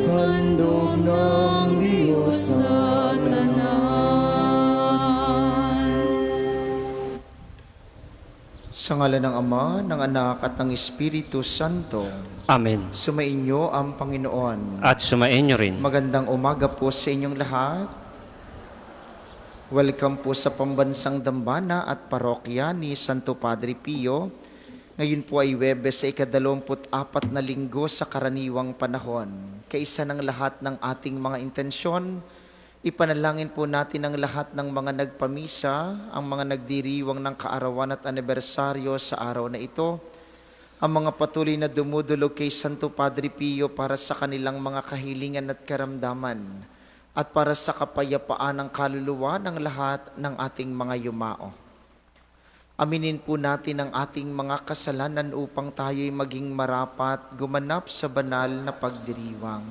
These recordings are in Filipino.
handog ng Diyos sa tanan. Sa ngalan ng Ama, ng Anak at ng Espiritu Santo. Amen. Sumainyo ang Panginoon. At sumainyo rin. Magandang umaga po sa inyong lahat. Welcome po sa Pambansang Dambana at Parokya ni Santo Padre Pio. Ngayon po ay Huwebes sa ika-24 na linggo sa karaniwang panahon. Kaisa ng lahat ng ating mga intensyon, ipanalangin po natin ang lahat ng mga nagpamisa, ang mga nagdiriwang ng kaarawan at anibersaryo sa araw na ito, ang mga patuloy na dumudulog kay Santo Padre Pio para sa kanilang mga kahilingan at karamdaman, at para sa kapayapaan ng kaluluwa ng lahat ng ating mga yumao. Aminin po natin ang ating mga kasalanan upang tayo'y maging marapat gumanap sa banal na pagdiriwang.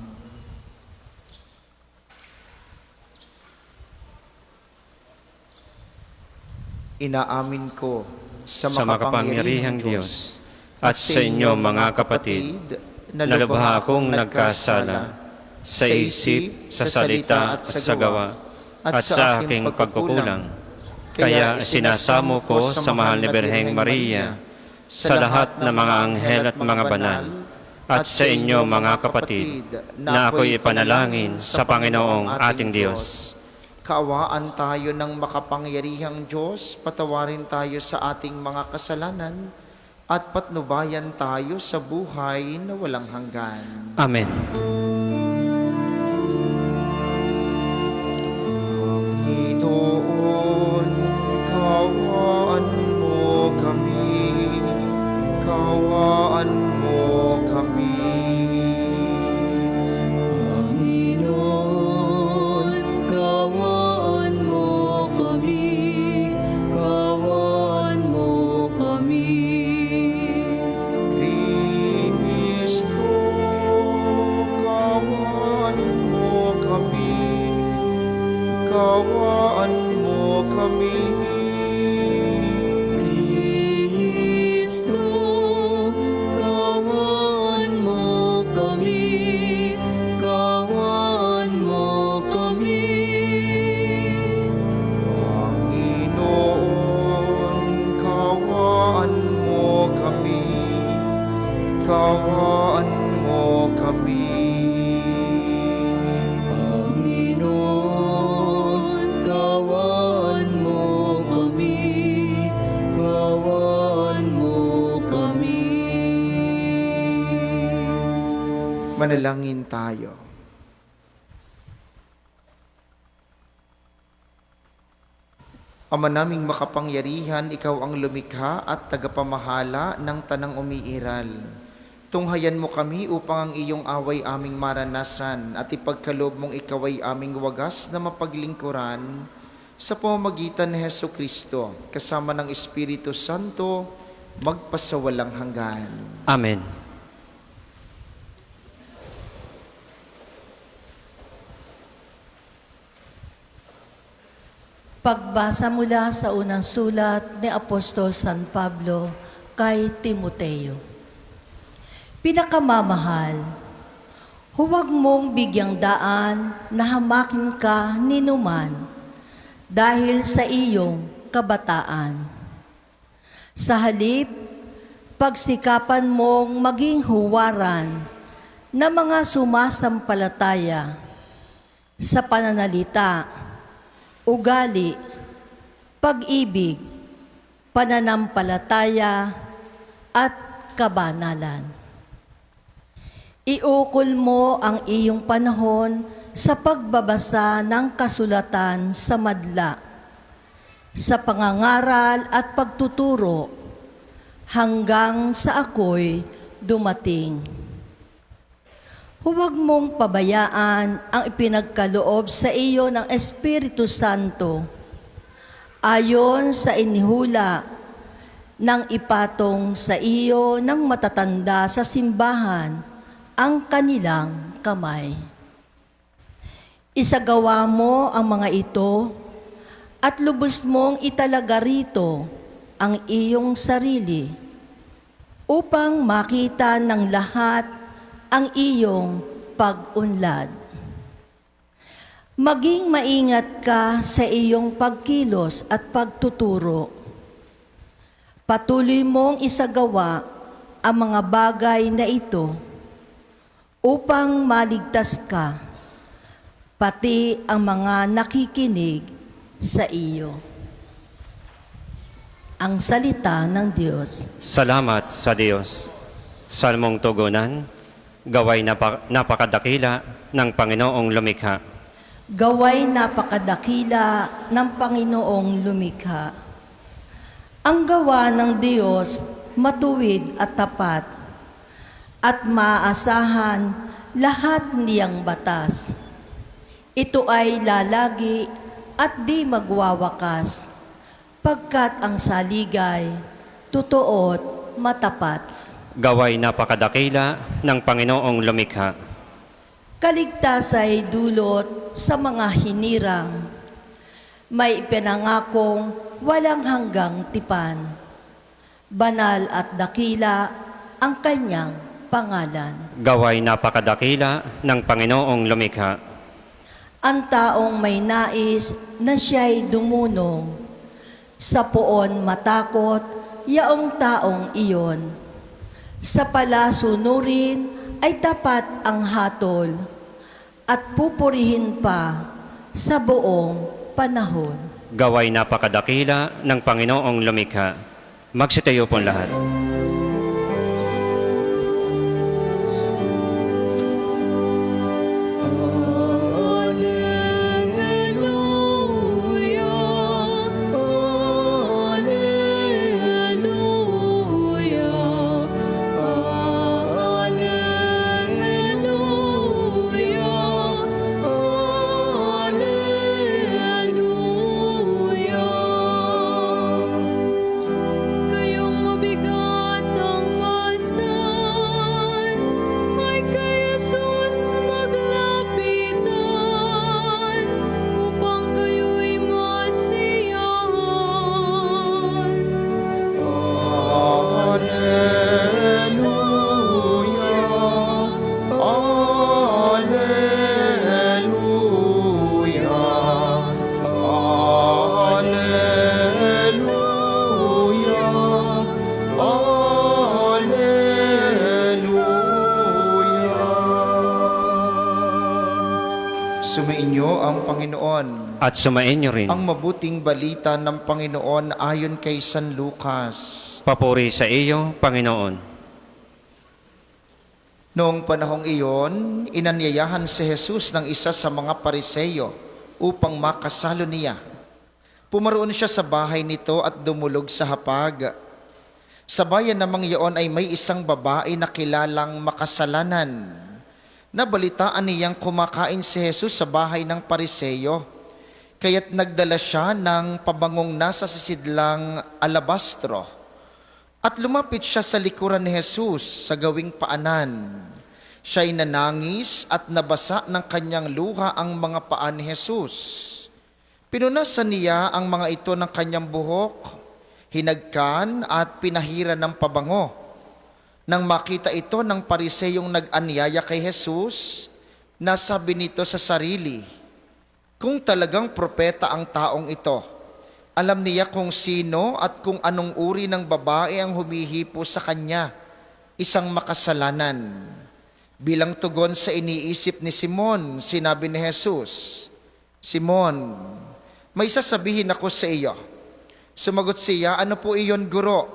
Inaamin ko sa makapangyarihang Diyos at sa inyo mga kapatid na lubha akong nagkasala sa isip, sa salita at sa gawa at sa aking pagkukulang. Kaya sinasamo ko sa mahal ni Birheng Maria, sa lahat ng mga anghel at mga banal, at sa inyo mga kapatid, na ako'y ipanalangin sa Panginoong ating Diyos. Kaawaan tayo ng makapangyarihang Diyos, patawarin tayo sa ating mga kasalanan, at patnubayan tayo sa buhay na walang hanggan. Amen. Panginoon, kaawaan mo kami, kaawaan mo kami. Panginoon, kaawaan mo kami, kaawaan mo kami. Kristo, kaawaan mo kami, kaawaan mo kami. Kristo, kaawaan mo kami, kaawaan mo kami. Panginoon, kaawaan mo kami, kaawaan mo kami. Panginoon, kaawaan mo kami, kaawaan mo kami. Manalangin tayo. Ama naming makapangyarihan, ikaw ang lumikha at tagapamahala ng tanang umiiral. Tunghayan mo kami upang ang iyong away aming maranasan at ipagkaloob mong ikaw ay aming wagas na mapaglingkuran sa pamamagitan ni Hesukristo, kasama ng Espiritu Santo, magpasawalang hanggan. Amen. Pagbasa mula sa unang sulat ni Apostol San Pablo kay Timoteo. Pinakamamahal, huwag mong bigyang daan na hamakin ka ni numan dahil sa iyong kabataan. Sa halip, pagsikapan mong maging huwaran na mga sumasampalataya sa pananalita, ugali, pag-ibig, pananampalataya, at kabanalan. Iukol mo ang iyong panahon sa pagbabasa ng kasulatan sa madla, sa pangangaral at pagtuturo, hanggang sa ako'y dumating. Huwag mong pabayaan ang ipinagkaloob sa iyo ng Espiritu Santo ayon sa inihula ng ipatong sa iyo ng matatanda sa simbahan ang kanilang kamay. Isagawa mo ang mga ito at lubos mong italaga rito ang iyong sarili upang makita ng lahat ang iyong pag-unlad. Maging maingat ka sa iyong pagkilos at pagtuturo. Patuloy mong isagawa ang mga bagay na ito upang maligtas ka, pati ang mga nakikinig sa iyo. Ang salita ng Diyos. Salamat sa Diyos. Salmong tugunan, gaway napakadakila ng Panginoong lumikha. Gaway napakadakila ng Panginoong lumikha. Ang gawa ng Diyos matuwid at tapat, at maaasahan lahat niyang batas. Ito ay lalagi at di magwawakas, pagkat ang saligay, totoo at matapat. Gaway napakadakila ng Panginoong lumikha. Kaligtas ay dulot sa mga hinirang, may ipinangakong walang hanggang tipan. Banal at dakila ang kanyang pangalan. Gaway napakadakila ng Panginoong lumikha. Ang taong may nais na siya'y dumunong, sa poon matakot, yaong taong iyon. Sa palasunurin ay tapat ang hatol, at pupurihin pa sa buong panahon. Gaway napakadakila ng Panginoong lumikha. Magsitayo pong lahat. Kayong mabigat ang kasan, ay kay Jesus maglapitan, upang kayo'y masiyahan. Sumainyo ang Panginoon. At sumainyo rin. Ang mabuting balita ng Panginoon ayon kay San Lucas. Papuri sa iyo, Panginoon. Noong panahong iyon, inanyayahan si Jesus ng isa sa mga Pariseyo upang makasalo niya. Pumaroon siya sa bahay nito at dumulog sa hapag. Sa bayan namang iyon ay may isang babae na kilalang makasalanan. Nabalitaan niyang kumakain si Jesus sa bahay ng Pariseyo, kaya't nagdala siya ng pabangong nasa sisidlang alabastro. At lumapit siya sa likuran ni Jesus sa gawing paanan. Siya'y nanangis at nabasa ng kanyang luha ang mga paan ni Jesus. Pinunasan niya ang mga ito ng kanyang buhok, hinagkan at pinahiran ng pabango. Nang makita ito ng Pariseyong nag-anyaya kay Jesus, nasabi nito sa sarili, kung talagang propeta ang taong ito, alam niya kung sino at kung anong uri ng babae ang humihipo sa kanya, isang makasalanan. Bilang tugon sa iniisip ni Simon, sinabi ni Jesus, Simon, may sasabihin ako sa iyo. Sumagot siya, ano po iyon, Guro?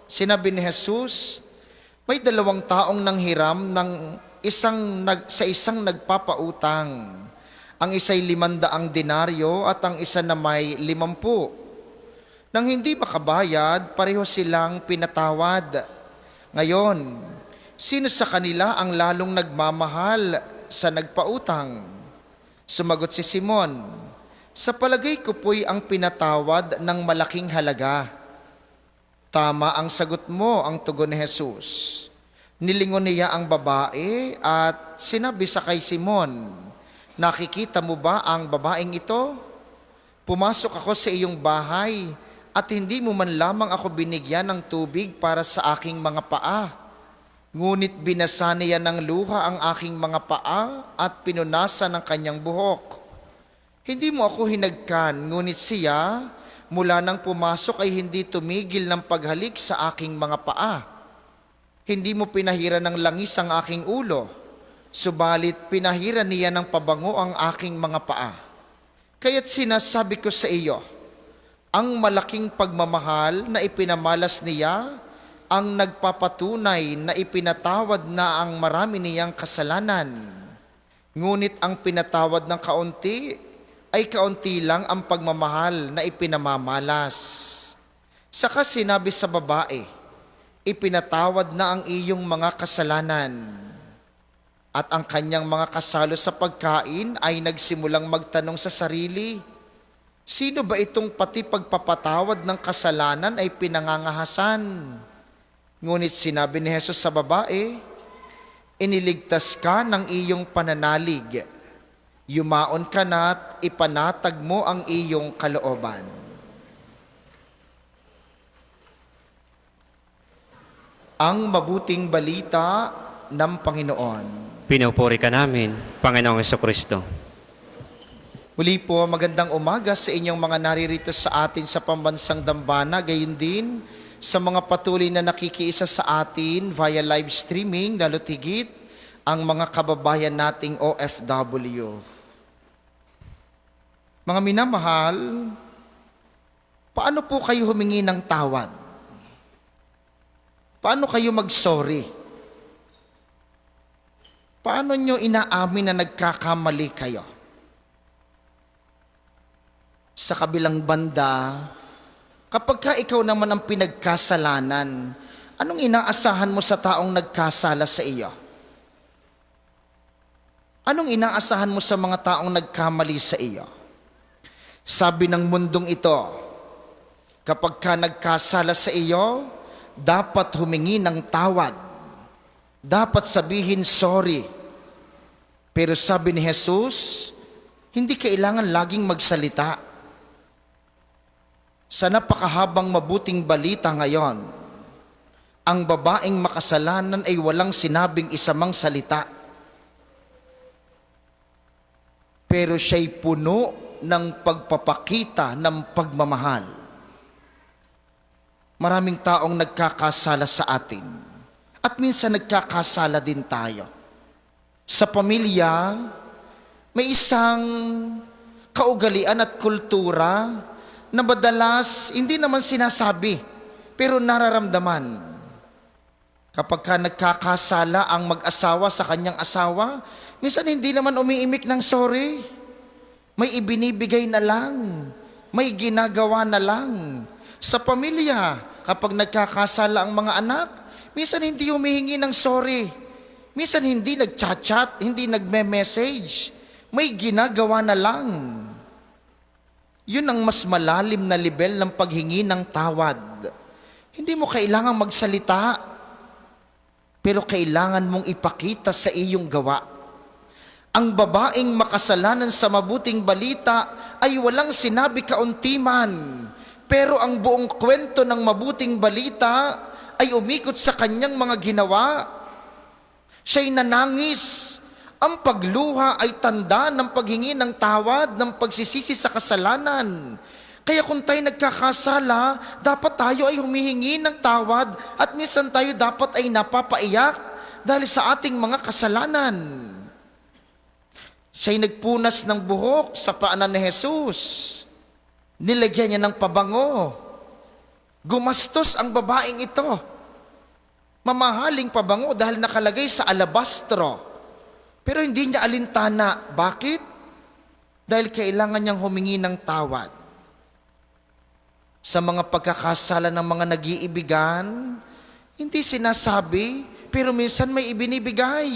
Sinabi ni Jesus, may 2 taong nanghiram sa isang nagpapautang. Ang isa'y 500 denaryo at ang isa na may 50. Nang hindi makabayad, pareho silang pinatawad. Ngayon, sino sa kanila ang lalong nagmamahal sa nagpautang? Sumagot si Simon, sa palagay ko po'y ang pinatawad ng malaking halaga. Tama ang sagot mo, ang tugon ni Jesus. Nilingon niya ang babae at sinabi sa kay Simon, nakikita mo ba ang babaeng ito? Pumasok ako sa iyong bahay at hindi mo man lamang ako binigyan ng tubig para sa aking mga paa. Ngunit binasa niya ng luha ang aking mga paa at pinunasan ng kanyang buhok. Hindi mo ako hinagkan, ngunit siya mula nang pumasok ay hindi tumigil ng paghalik sa aking mga paa. Hindi mo pinahira ng langis ang aking ulo, subalit pinahira niya ng pabango ang aking mga paa. Kaya't sinasabi ko sa iyo, ang malaking pagmamahal na ipinamalas niya ang nagpapatunay na ipinatawad na ang marami niyang kasalanan. Ngunit ang pinatawad ng kaunti ay kaunti lang ang pagmamahal na ipinamamalas. Saka sinabi sa babae, ipinatawad na ang iyong mga kasalanan. At ang kanyang mga kasalo sa pagkain ay nagsimulang magtanong sa sarili, sino ba itong pati pagpapatawad ng kasalanan ay pinangangahasan? Ngunit sinabi ni Jesus sa babae, iniligtas ka ng iyong pananalig. Yumaon ka na at ipanatag mo ang iyong kalooban. Ang mabuting balita ng Panginoon. Pinupuri ka namin, Panginoong Jesucristo. Muli po, magandang umaga sa inyong mga naririto sa atin sa pambansang dambana, gayon din sa mga patuloy na nakikiisa sa atin via live streaming, lalo't higit ang mga kababayan nating OFW. Mga minamahal, paano po kayo humingi ng tawad? Paano kayo mag-sorry? Paano nyo inaamin na nagkakamali kayo? Sa kabilang banda, kapag ka ikaw naman ang pinagkasalanan, anong inaasahan mo sa taong nagkasala sa iyo? Anong inaasahan mo sa mga taong nagkamali sa iyo? Sabi ng mundong ito, kapag ka nagkasala sa iyo, dapat humingi ng tawad. Dapat sabihin sorry. Pero sabi ni Jesus, hindi kailangan laging magsalita. Sa napakahabang mabuting balita ngayon, ang babaeng makasalanan ay walang sinabing isamang salita. Pero siya'y puno ng pagpapakita ng pagmamahal. Maraming taong nagkakasala sa atin. At minsan nagkakasala din tayo. Sa pamilya, may isang kaugalian at kultura na madalas hindi naman sinasabi, pero nararamdaman. Kapag ka nagkakasala ang mag-asawa sa kanyang asawa, minsan hindi naman umiimik ng sorry. May ibinibigay na lang, may ginagawa na lang. Sa pamilya, kapag nagkakasala ang mga anak, minsan hindi humihingi ng sorry. Minsan hindi nagchat-chat, hindi nagme-message. May ginagawa na lang. Yun ang mas malalim na level ng paghingi ng tawad. Hindi mo kailangang magsalita, pero kailangan mong ipakita sa iyong gawa. Ang babaeng makasalanan sa mabuting balita ay walang sinabi kaunti man, pero ang buong kwento ng mabuting balita ay umikot sa kanyang mga ginawa. Siya'y nanangis. Ang pagluha ay tanda ng paghingi ng tawad, ng pagsisisi sa kasalanan. Kaya kung tayo nagkakasala, dapat tayo ay humihingi ng tawad at minsan tayo dapat ay napapaiyak dahil sa ating mga kasalanan. Siya'y nagpunas ng buhok sa paanan ni Jesus. Nilagyan niya ng pabango. Gumastos ang babaeng ito. Mamahaling pabango dahil nakalagay sa alabastro. Pero hindi niya alintana. Bakit? Dahil kailangan niyang humingi ng tawad. Sa mga pagkakasala ng mga nag-iibigan, hindi sinasabi, pero minsan may ibinibigay.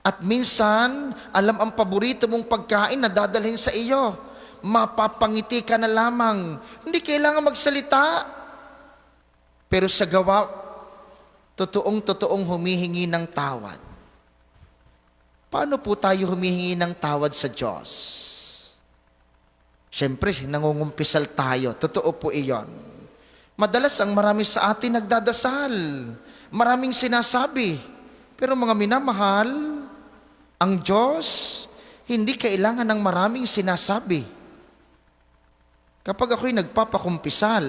At minsan, alam ang paborito mong pagkain na dadalhin sa iyo. Mapapangiti ka na lamang. Hindi kailangan magsalita. Pero sa gawa, totoong humihingi ng tawad. Paano po tayo humihingi ng tawad sa Diyos? Siyempre, nangungumpisal tayo. Totoo po iyon. Madalas ang marami sa atin nagdadasal. maraming sinasabi. Pero mga minamahal, ang Diyos, hindi kailangan ng maraming sinasabi. Kapag ako'y nagpapakumpisal,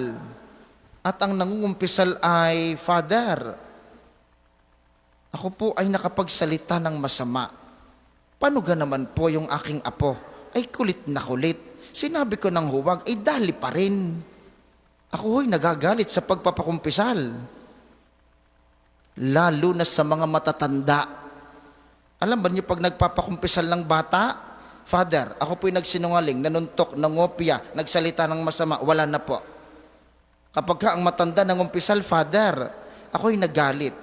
at ang nangungumpisal ay Father, ako po ay nakapagsalita ng masama. Paano naman po yung aking apo? Ay kulit na kulit. Sinabi ko ng huwag, ay dali pa rin. Ako ho'y nagagalit sa pagpapakumpisal. Lalo na sa mga matatanda. Alam ba niyo pag nagpapakumpisal ng bata, Father, ako po'y nagsinungaling, nanuntok, nangopya, nagsalita ng masama, wala na po. Kapag ka ang matanda nangumpisal, Father, ako'y nagalit.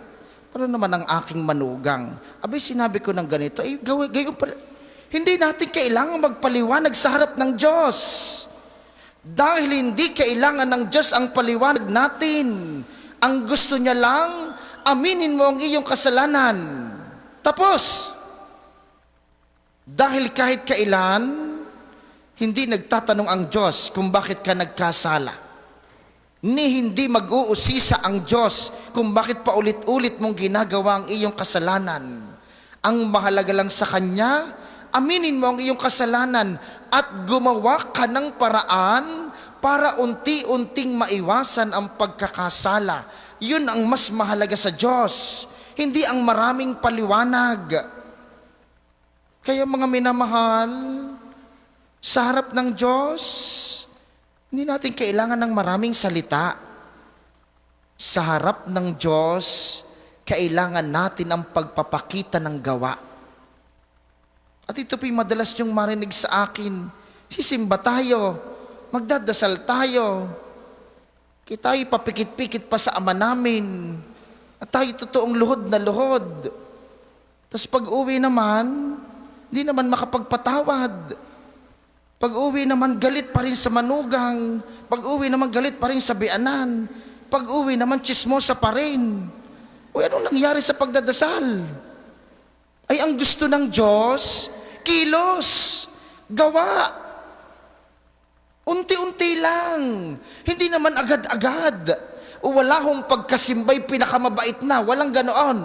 Pero naman ang aking manugang, abay sinabi ko ng ganito, ay gayon pala. Hindi natin kailangan magpaliwanag sa harap ng Diyos. Dahil hindi kailangan ng Diyos ang paliwanag natin. Ang gusto niya lang, aminin mo ang iyong kasalanan. Tapos, dahil kahit kailan, hindi nagtatanong ang Diyos kung bakit ka nagkasala. Ni hindi mag-uusisa ang Diyos kung bakit paulit-ulit mong ginagawa ang iyong kasalanan. Ang mahalaga lang sa Kanya, aminin mo ang iyong kasalanan at gumawa ka ng paraan para unti-unting maiwasan ang pagkakasala. Yun ang mas mahalaga sa Diyos, hindi ang maraming paliwanag. Kaya mga minamahal, sa harap ng Diyos, hindi natin kailangan ng maraming salita. Sa harap ng Diyos, kailangan natin ang pagpapakita ng gawa. At ito po'y madalas niyong marinig sa akin. Sisimba tayo, magdadasal tayo, tayo papikit-pikit pa sa Ama namin, at tayo totoong luhod na luhod. Tapos pag uwi naman, hindi naman makapagpatawad. Pag-uwi naman galit pa rin sa manugang. Pag-uwi naman galit pa rin sa bianan. Pag-uwi naman chismosa pa rin. Uy, anong nangyari sa pagdadasal? Ay, ang gusto ng Diyos, kilos, gawa. Unti-unti lang. Hindi naman agad-agad. O wala hong pagkasimbay pinakamabait na. Walang ganoon.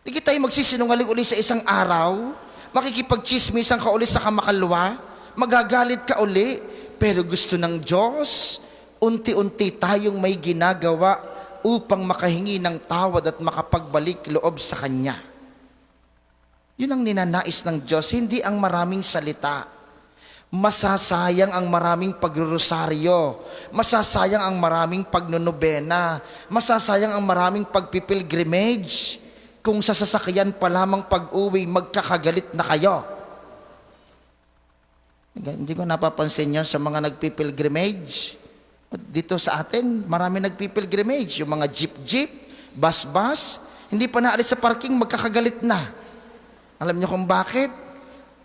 Hindi tayo magsisinungaling uli sa isang araw. Makikipagchismisan ka uli sa kamakalwa, magagalit ka uli, pero gusto ng Diyos, unti-unti tayong may ginagawa upang makahingi ng tawad at makapagbalik loob sa Kanya. Yun ang ninanais ng Diyos, hindi ang maraming salita. Masasayang ang maraming pagrorosaryo, masasayang ang maraming pagnonobena, masasayang ang maraming pagpipilgrimage, kung sa sasakyan pa lamang pag-uwi, magkakagalit na kayo. Hindi ko napapansin yun sa mga nagpipilgrimage. Dito sa atin, marami nagpipilgrimage. Yung mga jeep-jeep, bus-bus, hindi pa naalis sa parking, magkakagalit na. Alam niyo kung bakit?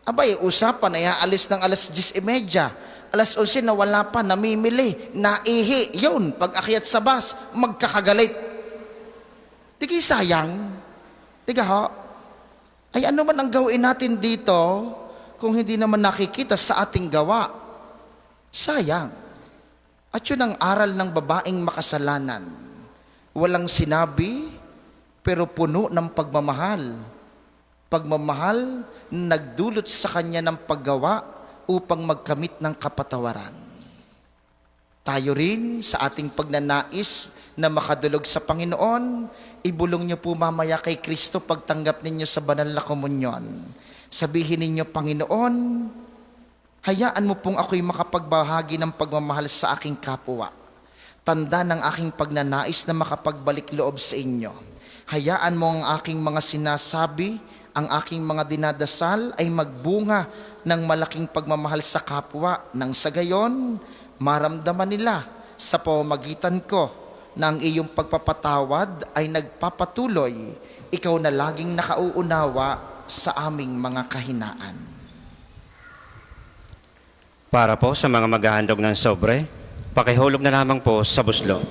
Abay, usapan ay aalis ng alas 10:30. Alas 11 na wala pa, namimili, naihi. Yun, pag akyat sa bus, magkakagalit. Di kayo sayang. Tiga ho, ay ano man ang gawin natin dito kung hindi naman nakikita sa ating gawa? Sayang. At yun ang aral ng babaeng makasalanan. Walang sinabi, pero puno ng pagmamahal. Pagmamahal na nagdulot sa kanya ng paggawa upang magkamit ng kapatawaran. Tayo rin sa ating pagnanais na makadulog sa Panginoon, ibulong niyo po mamaya kay Kristo pagtanggap ninyo sa banal na komunyon. Sabihin ninyo, Panginoon, hayaan mo pong ako'y makapagbahagi ng pagmamahal sa aking kapwa. Tanda ng aking pagnanais na makapagbalik loob sa inyo. Hayaan mo ang aking mga sinasabi, ang aking mga dinadasal ay magbunga ng malaking pagmamahal sa kapwa, nang sa gayon, maramdaman nila sa pamamagitan ko na ang iyong pagpapatawad ay nagpapatuloy, ikaw na laging nakauunawa sa aming mga kahinaan. Para po sa mga maghahandog ng sobre, pakihulog na lamang po sa buslo.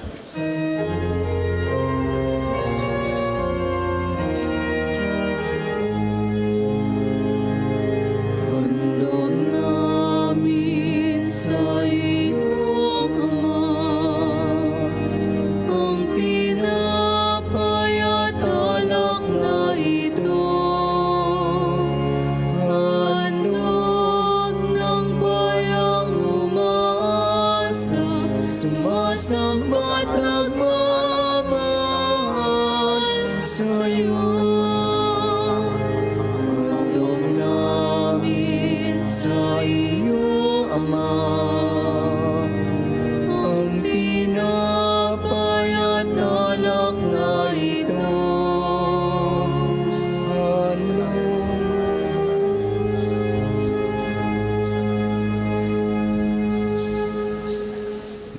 Handog namin sa iyong Ama ang tinapay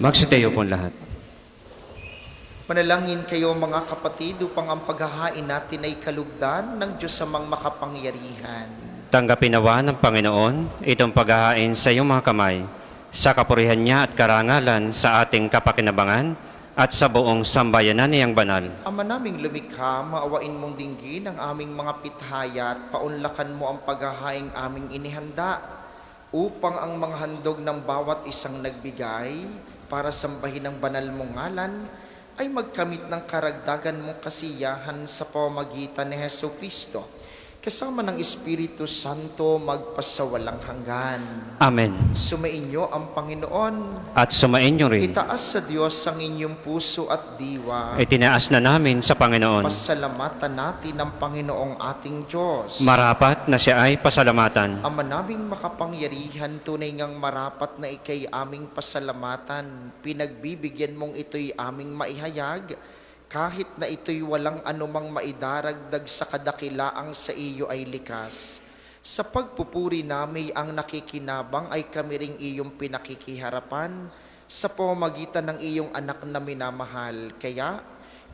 Magsitayo po lahat. Manalangin kayo mga kapatid upang ang paghahain natin ay kalugdan ng Diyos amang makapangyarihan. Tanggapin nawa ng Panginoon itong paghahain sa iyong mga kamay, sa kapurihan niya at karangalan sa ating kapakinabangan at sa buong sambayanan niyang banal. Ama naming lumikha, maawain mong dinggin ang aming mga pithaya at paunlakan mo ang paghahaing aming inihanda upang ang mga handog ng bawat isang nagbigay para sambahin ang banal mong ngalan ay magkamit ng karagdagan mong kasiyahan sa pamamagitan ni Hesu Kristo, kasama ng Espiritu Santo magpasawalang hanggan. Amen. Sumainyo ang Panginoon. At sumainyo rin. Itaas sa Diyos ang inyong puso at diwa. Itinaas na namin sa Panginoon. Pasalamatan natin ang Panginoong ating Diyos. Marapat na siya ay pasalamatan. Ama naming makapangyarihan, tunay ngang marapat na ikay aming pasalamatan. Pinagbibigyan mong ito'y aming maihayag, kahit na ito'y walang anumang maidaragdag sa kadakilaang sa iyo ay likas. Sa pagpupuri namin ang nakikinabang ay kami ring iyong pinakikiharapan sa pamamagitan ng iyong anak na minamahal. Kaya,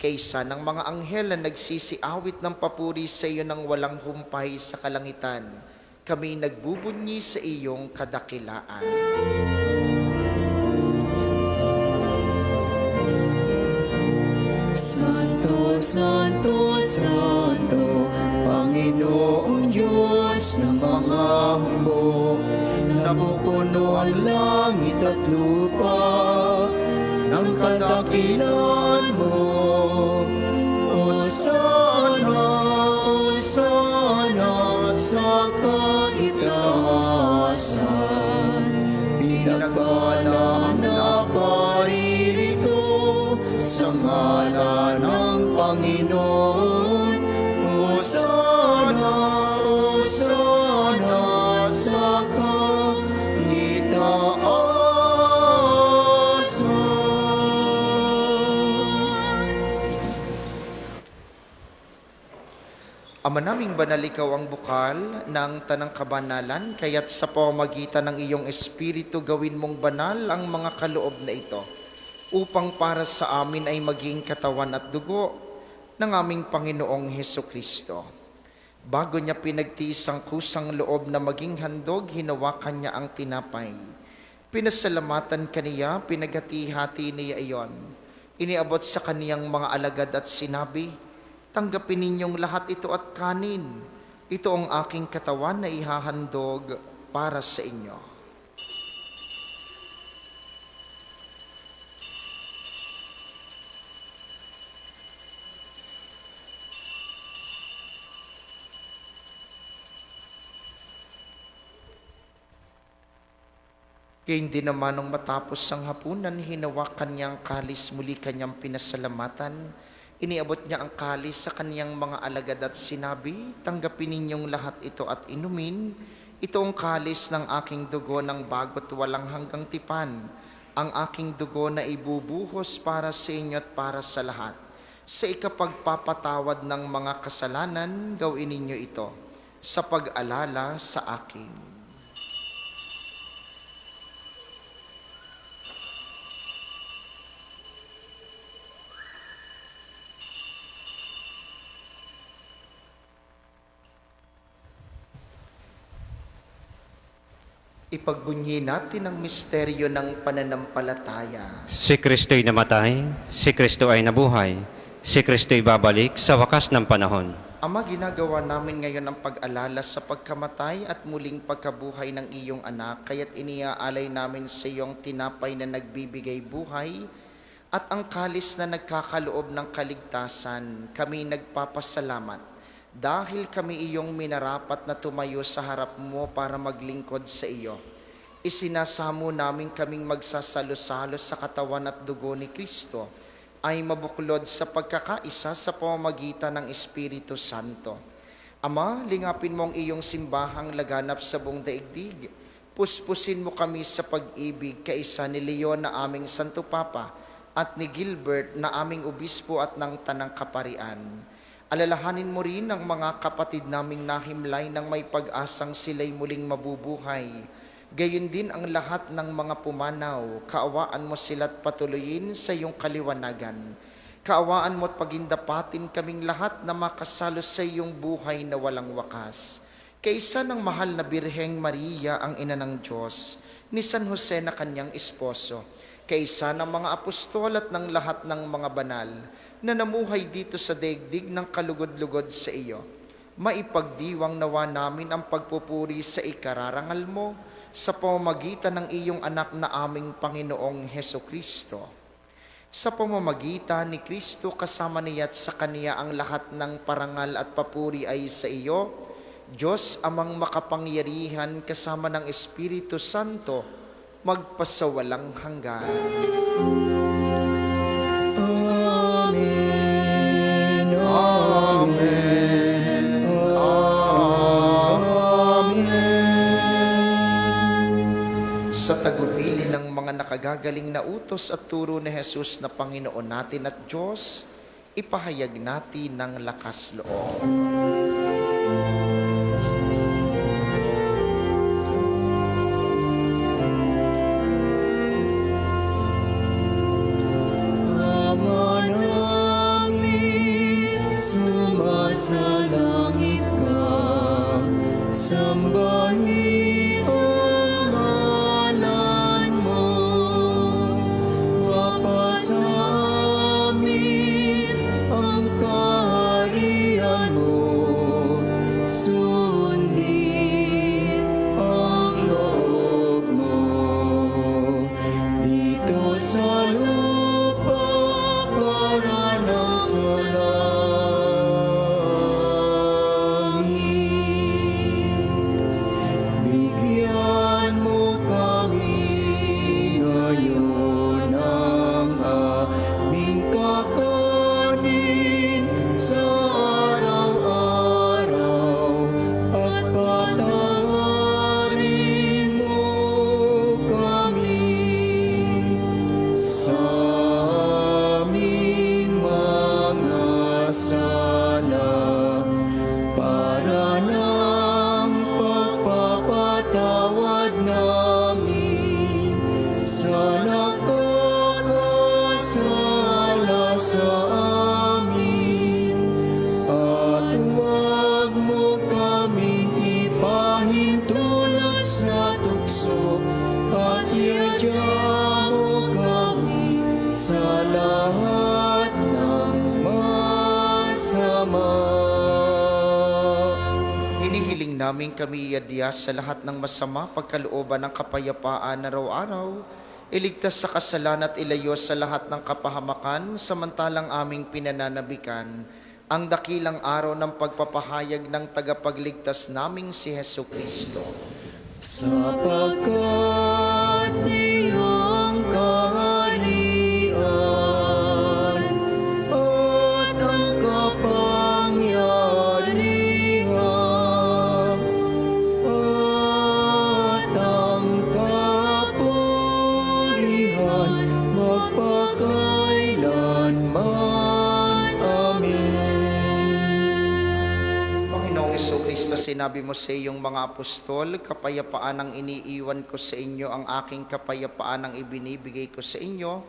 kaysa ng mga anghel na nagsisiawit ng papuri sa iyo ng walang humpay sa kalangitan, kami nagbubunyi sa iyong kadakilaan. Santo, Santo, Santo, Panginoong Diyos ng mga hukbo, napupuno ang langit at lupa ng kadakilaan mo. Hosana, Hosana sa kaitaasan, pinagpala na paririto sa ngalan ng Panginoon. Hosana, Hosana sa kaitaasan. Ama naming banal, ikaw ang bukal ng tanang kabanalan, kaya't sa pamamagitan ng iyong Espiritu gawin mong banal ang mga kaloob na ito, upang para sa amin ay maging katawan at dugo ng aming Panginoong Hesu Kristo. Bago niya pinagtiis ang kusang loob na maging handog, hinawakan niya ang tinapay. Pinasalamatan kaniya, pinaghati-hati niya iyon. Iniabot sa kaniyang mga alagad at sinabi, "Tanggapin ninyong lahat ito at kanin. Ito ang aking katawan na ihahandog para sa inyo." Gayun din naman nung matapos ang hapunan, hinawakan niya ang kalis, muli kanyang pinasalamatan. Iniabot niya ang kalis sa kaniyang mga alagad at sinabi, "Tanggapin ninyong lahat ito at inumin. Ito ang kalis ng aking dugo ng bago't walang hanggang tipan. Ang aking dugo na ibubuhos para sa inyo at para sa lahat. Sa ikapagpapatawad ng mga kasalanan, gawin ninyo ito sa pag-alala sa akin." Ipagbunyi natin ang misteryo ng pananampalataya. Si Kristo'y namatay, si Kristo ay nabuhay, si Kristo'y babalik sa wakas ng panahon. Ama, ginagawa namin ngayon ang pag-alala sa pagkamatay at muling pagkabuhay ng iyong anak, kaya't iniaalay namin sa iyong tinapay na nagbibigay buhay at ang kalis na nagkakaloob ng kaligtasan. Kami nagpapasalamat dahil kami iyong minarapat na tumayo sa harap mo para maglingkod sa iyo. Isinasamo namin kaming magsasalo-salo sa katawan at dugo ni Kristo ay mabuklod sa pagkakaisa sa pamamagitan ng Espiritu Santo. Ama, lingapin mo ang iyong simbahang laganap sa buong daigdig. Puspusin mo kami sa pag-ibig kaisa ni Leon na aming Santo Papa at ni Gilbert na aming obispo at ng Tanang Kaparian. Alalahanin mo rin ang mga kapatid naming nahimlay ng may pag-asang sila'y muling mabubuhay. Gayon din ang lahat ng mga pumanaw, kaawaan mo sila't patuloyin sa iyong kaliwanagan. Kaawaan mo at pagindapatin kaming lahat na makasalo sa iyong buhay na walang wakas. Kaisa ng mahal na Birheng Maria, ang ina ng Diyos, ni San Jose na kanyang esposo, kaisa ng mga apostol at ng lahat ng mga banal na namuhay dito sa daigdig ng kalugod-lugod sa iyo. Maipagdiwang nawa namin ang pagpupuri sa ikararangal mo sa pamamagitan ng iyong anak na aming Panginoong Heso Kristo. Sa pamamagitan ni Kristo kasama niya at sa Kaniya ang lahat ng parangal at papuri ay sa iyo, Diyos amang makapangyarihan kasama ng Espiritu Santo, magpasawalang hanggan. Amen. Amen. Amen. Sa tagumpili ng mga nakagagaling na utos at turo ni Jesus na Panginoon natin at Diyos, ipahayag natin ng lakas loob. Ama namin, sumasalangit ka, sambahin ang ngalan mo, mapasa amin ang kaharian mo, sundin ang loob mo, dito sa lupa para ng sa langit. Bigyan mo kami ngayon ng aming kakanin sa araw-araw at patawarin mo kami sa aming mga sala para ng pagpapatawad namin sa nakakasala sa amin, at huwag mo kaming ipahintulot sa tukso, at iadya mo kami sa lahat ng masama. Hinihiling namin kami iadya sa lahat ng masama, pagkalooban ng kapayapaan araw-araw, iligtas sa kasalan at ilayo sa lahat ng kapahamakan, samantalang aming pinananabikan ang dakilang araw ng pagpapahayag ng tagapagligtas naming si Heso Kristo. Sapagkat iyong kaharian at ang kapangyarihan at ang kapurihan magpakailanman. Amen. Panginoong Heso Kristo, sinabi mo sa iyong mga apostol, kapayapaan ang iniiwan ko sa inyo, ang aking kapayapaan ang ibinibigay ko sa inyo.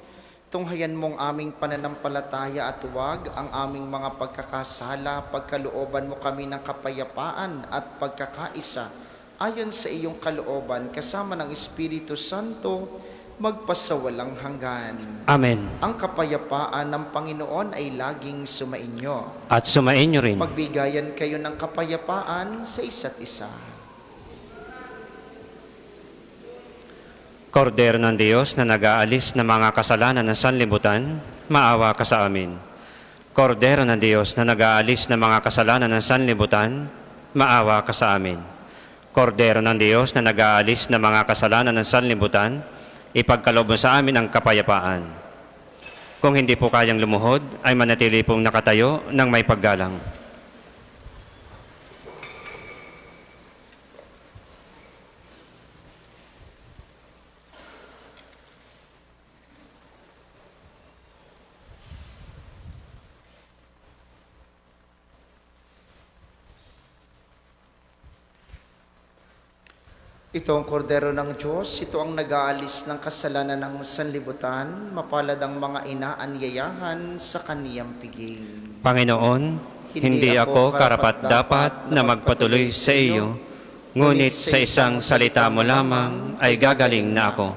Tunghayan mong aming pananampalataya at huwag ang aming mga pagkakasala, pagkalooban mo kami ng kapayapaan at pagkakaisa, ayon sa iyong kalooban, kasama ng Espiritu Santo, magpasawalang hanggan. Amen. Ang kapayapaan ng Panginoon ay laging sumainyo. At sumainyo rin. Magbigayan kayo ng kapayapaan sa isa't isa. Kordero ng Diyos na nag-aalis ng mga kasalanan ng sanlibutan, maawa ka sa amin. Kordero ng Diyos na nag-aalis ng mga kasalanan ng sanlibutan, maawa ka sa amin. Kordero ng Diyos na nag-aalis ng mga kasalanan ng sanlibutan, ipagkaloob mo sa amin ang kapayapaan. Kung hindi po kayang lumuhod, ay manatili pong nakatayo ng may paggalang. Ito ang kordero ng Diyos, ito ang nag-aalis ng kasalanan ng sanlibutan, mapalad ang mga inaanyayahan sa kaniyang piging. Panginoon, hindi ako karapat-dapat na magpatuloy sa iyo, ngunit sa isang salita mo lamang ay gagaling na ako.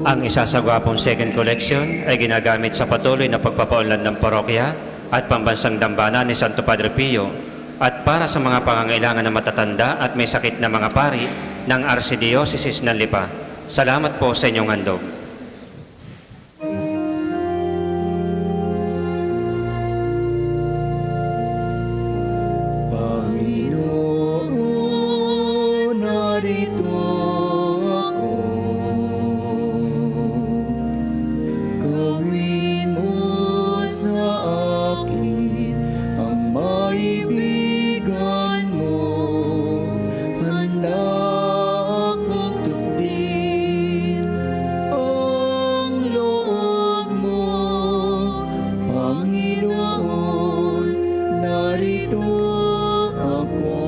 Ang isasagwapong second collection ay ginagamit sa patuloy na pagpapaunlad ng parokya at pambansang dambana ni Santo Padre Pio at para sa mga pangangailangan ng matatanda at may sakit na mga pari ng Archdiocese ng Lipa. Salamat po sa inyong handog. Panginoon, narito ako. Gawin mo sa akin narito ako.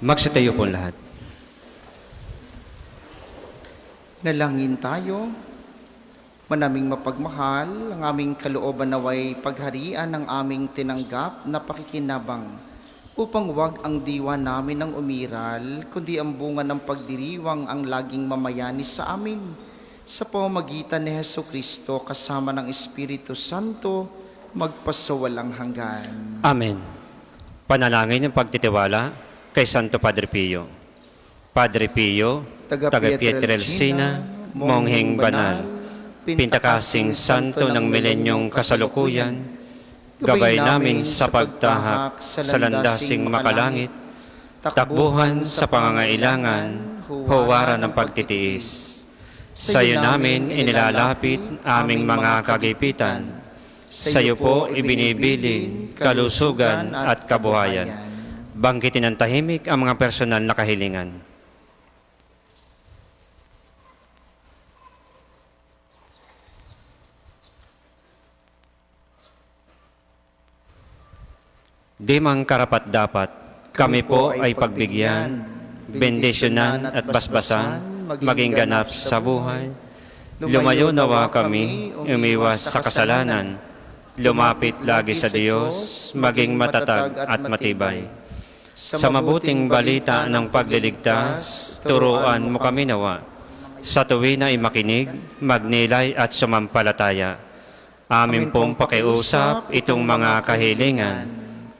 Magsitayo po lahat. Nalangin tayo. Manaming mapagmahal, ang aming kalooban naway pagharian ng aming tinanggap na pakikinabang upang wag ang diwa namin ang umiral, kundi ang bunga ng pagdiriwang ang laging mamayani sa amin. Sa pamamagitan ni Hesukristo kasama ng Espiritu Santo, magpasawalang hanggan. Amen. Panalangin ng pagtitiwala kay Santo Padre Pio. Padre Pio, taga Pietrelcina, mongheng banal, pintakasing santo ng milenyong kasalukuyan, gabay namin sa pagtahak sa landasing makalangit, takbuhan sa pangangailangan, huwara ng pagtitiis. Sa iyo namin inilalapit aming mga kagipitan. Sa iyo po ibinibiling kalusugan at kabuhayan. Banggitin ng tahimik ang mga personal na kahilingan. Di mang karapat-dapat, kami po ay pagbigyan, bendisyonan at basbasan, maging ganap sa buhay. Lumayo nawa kami, umiwas sa kasalanan, lumapit lagi sa Diyos, maging matatag at matibay. Sa mabuting balita ng pagliligtas, turuan mo kami nawa. Sa tuwi na makinig, magnilay at sumampalataya. Amin pong pakiusap itong mga kahilingan.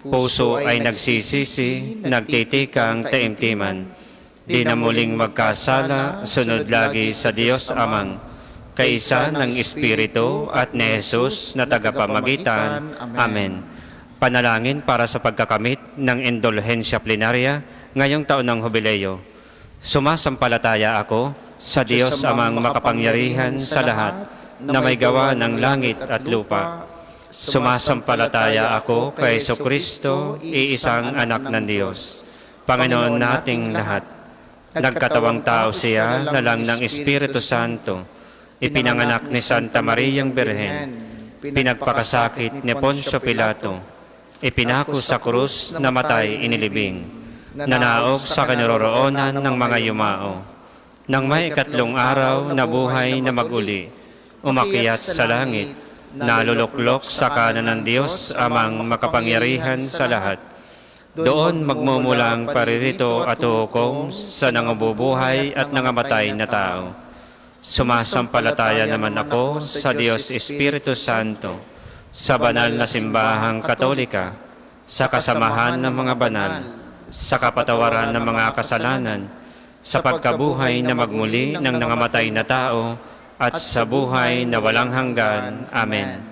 Puso ay nagsisisi, nagtitikang taimtiman. Di na muling magkasala, sunod lagi sa Diyos Amang, kaisa ng Espiritu at ni Jesus na tagapamagitan. Amen. Panalangin para sa pagkakamit ng indulhensya plenarya ngayong taon ng Jubileo. Sumasampalataya ako sa Diyos Amang makapangyarihan sa lahat na may gawa ng langit at lupa. Sumasampalataya ako kay Jesucristo, iisang anak ng Diyos, Panginoon nating lahat. Nagkatawang tao siya na lang ng Espiritu Santo, ipinanganak ni Santa Mariang Birhen, pinagpakasakit ni Poncio Pilato, ipinako sa krus, namatay, inilibing, nanaog sa kinaroroonan ng mga yumao. Nang may ikatlong araw, nabuhay na maguli, umakyat sa langit, naluluklok sa kanan ng Diyos Amang makapangyarihan sa lahat. Doon magmumulang paririto at hukom sa nangabubuhay at nangamatay na tao. Sumasampalataya naman ako sa Diyos Espiritu Santo, sa banal na simbahang Katolika, sa kasamahan ng mga banal, sa kapatawaran ng mga kasalanan, sa pagkabuhay na magmuli ng nangamatay na tao, at sa buhay na walang hanggan. Amen.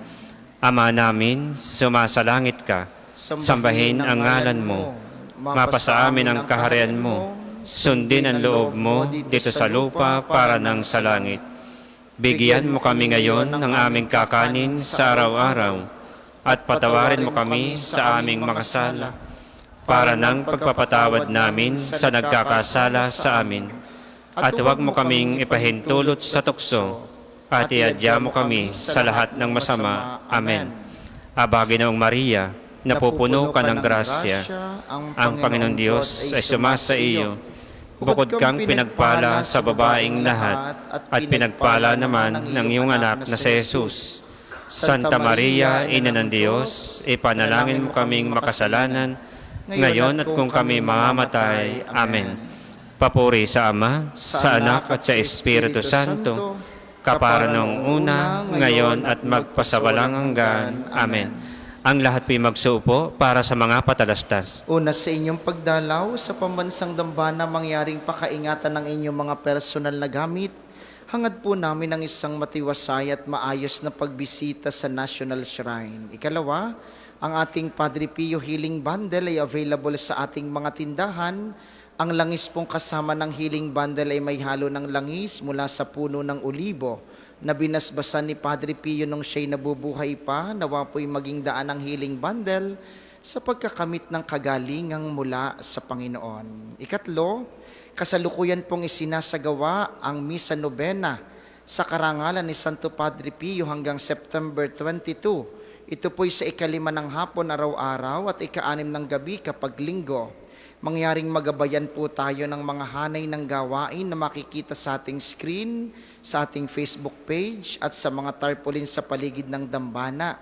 Ama namin, sumasalangit ka, sambahin ang ngalan mo, mapasa amin ang kaharian mo, sundin ang loob mo dito sa lupa para nang sa langit. Bigyan mo kami ngayon ng aming kakanin sa araw-araw at patawarin mo kami sa aming mga sala para nang pagpapatawad namin sa nagkakasala sa amin. At huwag mo kaming ipahintulot sa tukso at iadya mo kami sa lahat ng masama. Amen. Aba, Ginoong Maria, napupuno ka ng grasya, ang Panginoon Diyos ay sumasa iyo. Bukod kang pinagpala sa babaeng lahat, at pinagpala naman ng iyong anak na si Jesus. Santa Maria, Ina ng Diyos, ipanalangin mo kaming makasalanan, ngayon at kung kami mamamatay. Amen. Papuri sa Ama, sa Anak at sa Espiritu Santo, kapara noong una, ngayon at magpasawalang hanggan. Amen. Ang lahat po'y magsuupo para sa mga patalastas. Una sa inyong pagdalaw sa pambansang dambana, mangyaring pakaingatan ng inyong mga personal na gamit. Hangad po namin ang isang matiwasay at maayos na pagbisita sa National Shrine. Ikalawa, ang ating Padre Pio Healing Bundle ay available sa ating mga tindahan. Ang langis pong kasama ng Healing Bundle ay may halo ng langis mula sa puno ng olibo na binasbasan ni Padre Pio nung siya'y nabubuhay pa. Nawa po'y maging daan ng Healing Bundle sa pagkakamit ng kagalingang mula sa Panginoon. Ikatlo, kasalukuyan pong isinasagawa ang Misa Novena sa karangalan ni Santo Padre Pio hanggang September 22. Ito po'y sa ikalima ng hapon araw-araw at ika-anim ng gabi kapag linggo. Mangyaring magabayan po tayo ng mga hanay ng gawain na makikita sa ating screen, sa ating Facebook page at sa mga tarpaulin sa paligid ng dambana.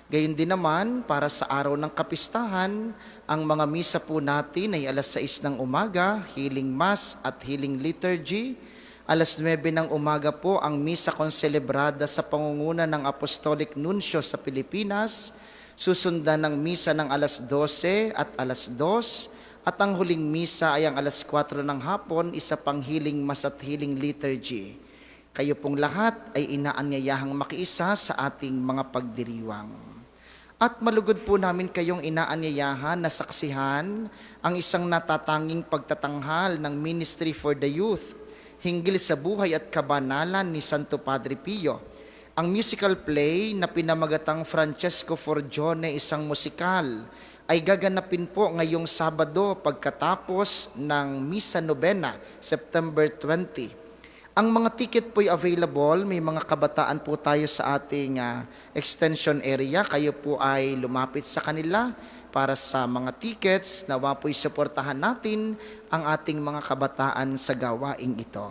Gayon din naman, para sa araw ng kapistahan, ang mga misa po natin ay alas 6 ng umaga, Healing Mass at Healing Liturgy. Alas 9 ng umaga po ang misa konselebrada sa pangunguna ng Apostolic Nuncio sa Pilipinas. Susundan ng misa ng alas 12 at alas 2. At ang huling misa ay ang alas 4 ng hapon, isa pang Healing Mass at Healing Liturgy. Kayo pong lahat ay inaanyayahang makiisa sa ating mga pagdiriwang. At malugod po namin kayong inaanyayahan na saksihan ang isang natatanging pagtatanghal ng Ministry for the Youth hinggil sa buhay at kabanalan ni Santo Padre Pio. Ang musical play na pinamagatang Francesco Forgione, isang musikal, ay gaganapin po ngayong Sabado pagkatapos ng Misa Novena, September 20. Ang mga ticket po'y available, may mga kabataan po tayo sa ating extension area. Kayo po ay lumapit sa kanila para sa mga tickets. Nawa po'y suportahan natin ang ating mga kabataan sa gawaing ito.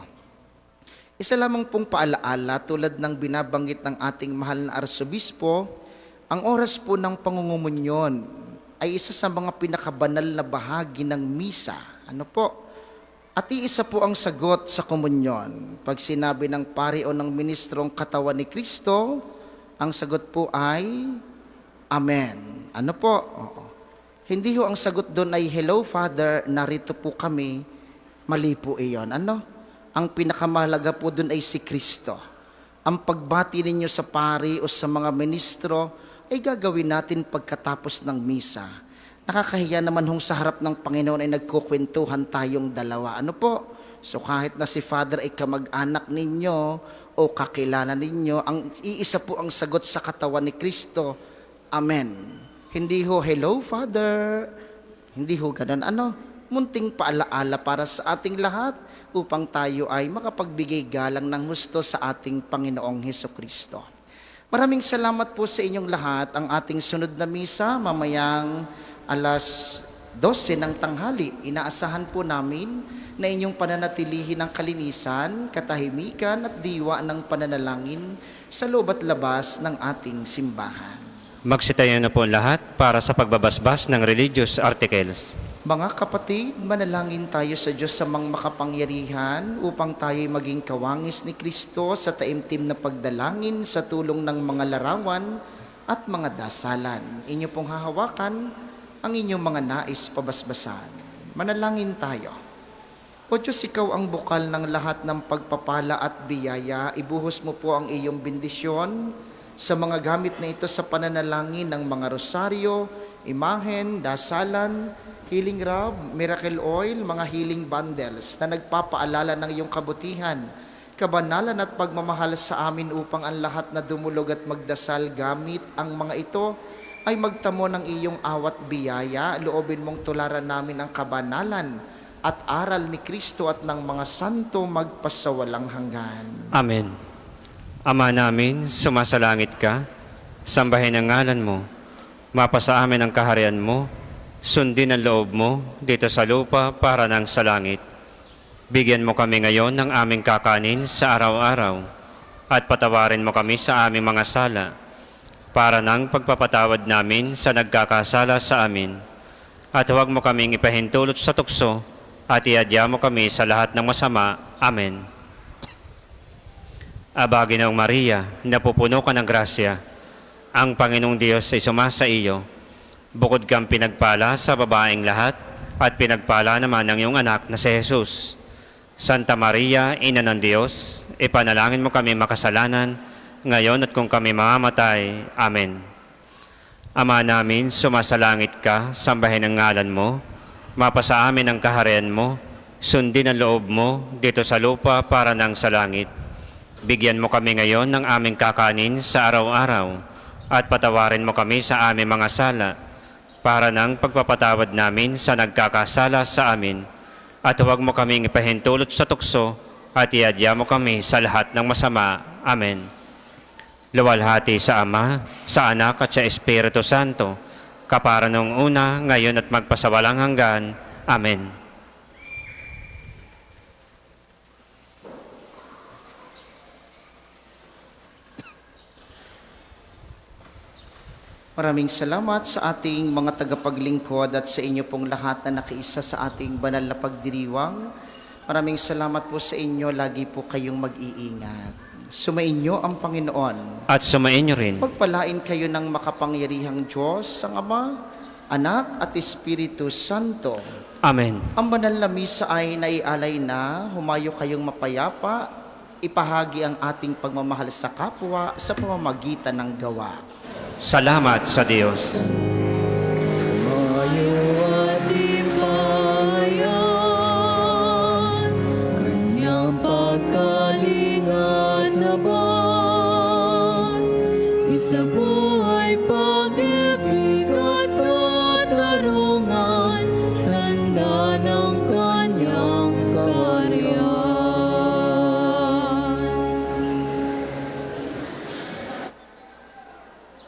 Isa lamang pong paalaala tulad ng binabanggit ng ating mahal na Arsobispo, ang oras po ng pangungumunyon ay isa sa mga pinakabanal na bahagi ng misa. Ano po? At iisa po ang sagot sa komunyon. Pag sinabi ng pari o ng ministrong katawan ni Kristo, ang sagot po ay Amen. Ano po? Oo. Hindi ho ang sagot doon ay, Hello Father, narito po kami. Mali po iyon. Ano? Ang pinakamahalaga po doon ay si Kristo. Ang pagbati ninyo sa pari o sa mga ministro ay gagawin natin pagkatapos ng misa. Nakakahiya naman hong sa harap ng Panginoon ay nagkukwentuhan tayong dalawa. Ano po? So kahit na si Father ay kamag-anak ninyo o kakilala ninyo, ang iisa po ang sagot sa katawan ni Kristo, Amen. Hindi ho, Hello Father. Hindi ho ganun. Ano? Munting paalaala para sa ating lahat upang tayo ay makapagbigay galang ng husto sa ating Panginoong Hesukristo. Maraming salamat po sa inyong lahat. Ang ating sunod na misa mamayang alas 12 ng tanghali. Inaasahan po namin na inyong pananatilihin ang kalinisan, katahimikan at diwa ng pananalangin sa loob at labas ng ating simbahan. Magsitayo na po lahat para sa pagbabasbas ng religious articles. Mga kapatid, manalangin tayo sa Diyos sa makapangyarihan upang tayo'y maging kawangis ni Kristo sa taimtim na pagdalangin sa tulong ng mga larawan at mga dasalan. Inyo pong hahawakan ang inyong mga nais pabasbasan. Manalangin tayo. O Diyos, ikaw ang bukal ng lahat ng pagpapala at biyaya. Ibuhos mo po ang iyong bendisyon sa mga gamit na ito sa pananalangin ng mga rosaryo, imahen, dasalan, healing rub, miracle oil, mga healing bundles na nagpapaalala ng iyong kabutihan, kabanalan at pagmamahal sa amin upang ang lahat na dumulog at magdasal gamit ang mga ito ay magtamo ng iyong awat biyaya. Loobin mong tularan namin ang kabanalan at aral ni Kristo at ng mga santo magpasawalang hanggan. Amen. Ama namin, sumasalangit ka, sambahin ang ngalan mo, mapasa amin ang kaharian mo, sundin ang loob mo dito sa lupa para nang sa langit. Bigyan mo kami ngayon ng aming kakanin sa araw-araw at patawarin mo kami sa aming mga sala para nang pagpapatawad namin sa nagkakasala sa amin. At huwag mo kaming ipahintulot sa tukso at iadya mo kami sa lahat ng masama. Amen. Aba, Ginoong Maria, napupuno ka ng grasya, Ang Panginoong Diyos ay sumasa iyo. Bukod kang pinagpala sa babaeng lahat, at pinagpala naman ang iyong anak na si Jesus. Santa Maria, Ina ng Diyos, ipanalangin mo kami makasalanan, ngayon at kung kami mamamatay. Amen. Ama namin, sumasalangit ka, sambahin ang ngalan mo, mapasa amin ang kaharian mo, sundin ang loob mo dito sa lupa para nang sa langit. Bigyan mo kami ngayon ng aming kakanin sa araw-araw, at patawarin mo kami sa aming mga sala, para nang pagpapatawad namin sa nagkakasala sa amin, at huwag mo kaming ipahintulot sa tukso, at iadya mo kami sa lahat ng masama. Amen. Luwalhati sa Ama, sa Anak at sa Espiritu Santo, kapara noong una, ngayon at magpasawalang hanggan. Amen. Maraming salamat sa ating mga tagapaglingkod at sa inyo pong lahat na nakiisa sa ating banal na pagdiriwang. Maraming salamat po sa inyo, lagi po kayong mag-iingat. Sumainyo ang Panginoon. At sumainyo rin. Pagpalain kayo ng makapangyarihang Diyos, ang Ama, Anak at Espiritu Santo. Amen. Ang banal na misa ay naialay na, humayo kayong mapayapa, ipahagi ang ating pagmamahal sa kapwa sa pamamagitan ng gawa. Salamat sa Diyos. Mayo